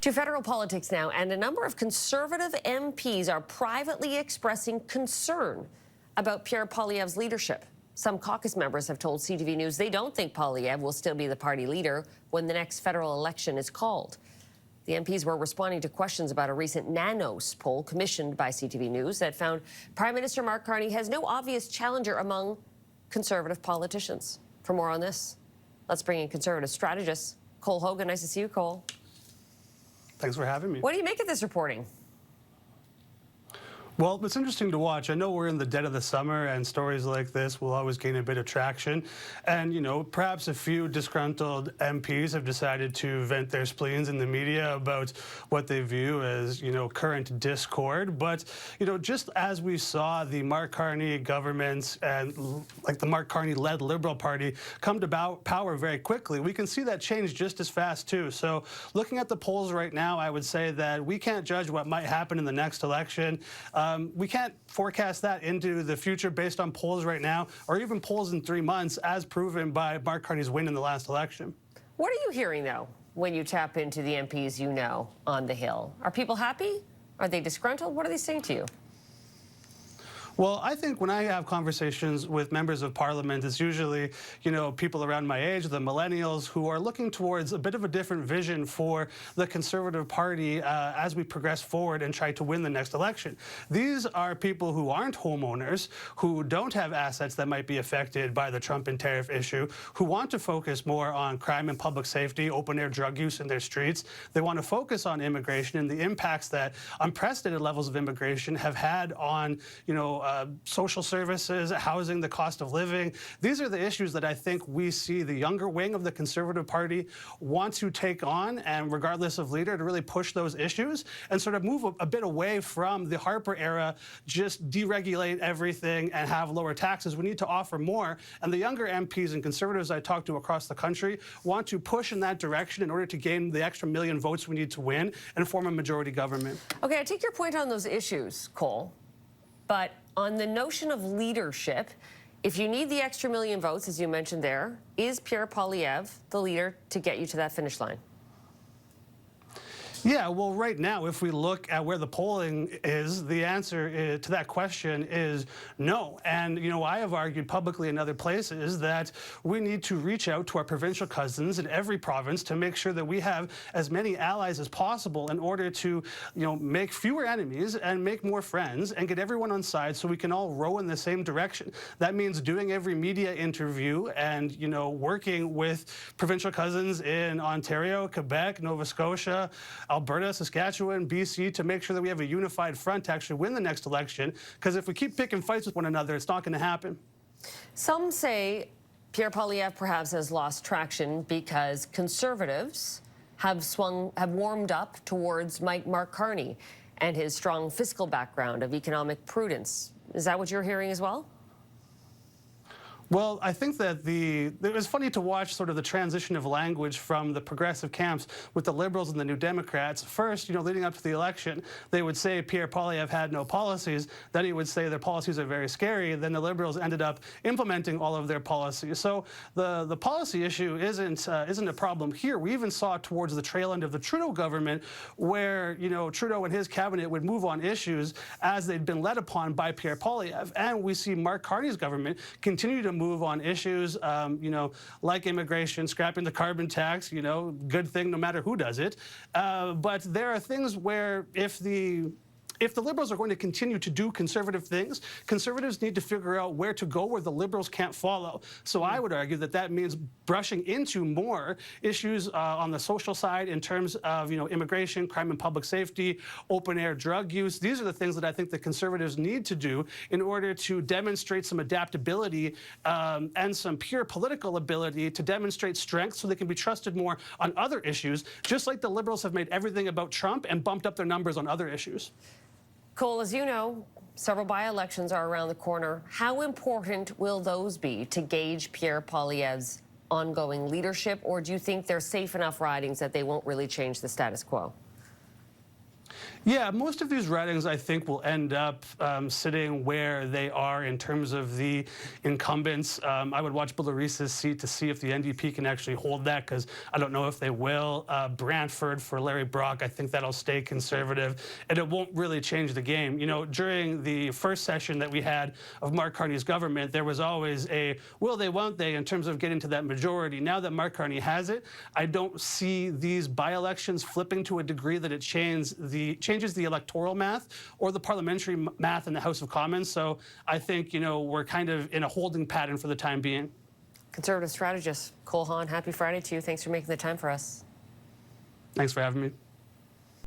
To federal politics now, and a number of Conservative MPs are privately expressing concern about Pierre Poilievre's leadership. Some caucus members have told CTV News they don't think Poilievre will still be the party leader when the next federal election is called. The MPs were responding to questions about a recent Nanos poll commissioned by CTV News that found Prime Minister Mark Carney has no obvious challenger among Conservative politicians. For more on this, let's bring in Conservative strategist Cole Hogan. Nice to see you, Cole. Thanks for having me. What do you make of this reporting? Well, it's interesting to watch. I know we're in the dead of the summer, and stories like this will always gain a bit of traction. And, you know, perhaps a few disgruntled MPs have decided to vent their spleens in the media about what they view as, you know, current discord. But, you know, just as we saw the Mark Carney government and, like, the Mark Carney-led Liberal Party come to power very quickly, we can see that change just as fast, too. So looking at the polls right now, I would say that we can't judge what might happen in the next election. We can't forecast that into the future based on polls right now, or even polls in 3 months, as proven by Mark Carney's win in the last election. What are you hearing, though, when you tap into the MPs you know on the Hill? Are people happy? Are they disgruntled? What are they saying to you? Well, I think when I have conversations with members of Parliament, it's usually, you know, people around my age, the millennials, who are looking towards a bit of a different vision for the Conservative Party as we progress forward and try to win the next election. These are people who aren't homeowners, who don't have assets that might be affected by the Trump and tariff issue, who want to focus more on crime and public safety, open-air drug use in their streets. They want to focus on immigration and the impacts that unprecedented levels of immigration have had on, you know, social services, housing, the cost of living. These are the issues that I think we see the younger wing of the Conservative Party want to take on, and regardless of leader, to really push those issues and sort of move a bit away from the Harper era, just deregulate everything and have lower taxes. We need to offer more. And the younger MPs and Conservatives I talk to across the country want to push in that direction in order to gain the extra million votes we need to win and form a majority government. Okay, I take your point on those issues, Cole, but on the notion of leadership, if you need the extra million votes, as you mentioned there, is Pierre Poilievre the leader to get you to that finish line? Yeah, well, right now, if we look at where the polling is, the answer to that question is no. And, you know, I have argued publicly in other places that we need to reach out to our provincial cousins in every province to make sure that we have as many allies as possible in order to, you know, make fewer enemies and make more friends and get everyone on side so we can all row in the same direction. That means doing every media interview and, you know, working with provincial cousins in Ontario, Quebec, Nova Scotia, Alberta, Saskatchewan, BC, to make sure that we have a unified front to actually win the next election. Because if we keep picking fights with one another, it's not going to happen. Some say Pierre Poilievre perhaps has lost traction because Conservatives have warmed up towards Mark Carney and his strong fiscal background of economic prudence. Is that what you're hearing as well? Well, I think that it was funny to watch sort of the transition of language from the progressive camps with the Liberals and the New Democrats. First, you know, leading up to the election, they would say Pierre Poilievre had no policies. Then he would say their policies are very scary. Then the Liberals ended up implementing all of their policies. So the policy issue isn't a problem here. We even saw towards the trail end of the Trudeau government where, you know, Trudeau and his cabinet would move on issues as they'd been led upon by Pierre Poilievre. And we see Mark Carney's government continue to move on issues, you know, like immigration, scrapping the carbon tax, you know, good thing no matter who does it. But there are things where if the Liberals are going to continue to do conservative things, Conservatives need to figure out where to go where the Liberals can't follow. So I would argue that that means brushing into more issues on the social side in terms of, you know, immigration, crime and public safety, open-air drug use. These are the things that I think the Conservatives need to do in order to demonstrate some adaptability and some pure political ability to demonstrate strength so they can be trusted more on other issues, just like the Liberals have made everything about Trump and bumped up their numbers on other issues. Cole, as you know, several by-elections are around the corner. How important will those be to gauge Pierre Poilievre's ongoing leadership, or do you think they're safe enough ridings that they won't really change the status quo? Yeah, most of these ridings, I think, will end up sitting where they are in terms of the incumbents. I would watch Bill Reese's seat to see if the NDP can actually hold that, because I don't know if they will. Brantford for Larry Brock, I think that'll stay conservative, and it won't really change the game. You know, during the first session that we had of Mark Carney's government, there was always a will they, won't they, in terms of getting to that majority. Now that Mark Carney has it, I don't see these by-elections flipping to a degree that it changes the electoral math or the parliamentary math in the House of Commons. So I think, you know, we're kind of in a holding pattern for the time being. Conservative strategist Cole Hogan, happy Friday to you. Thanks for making the time for us. Thanks for having me.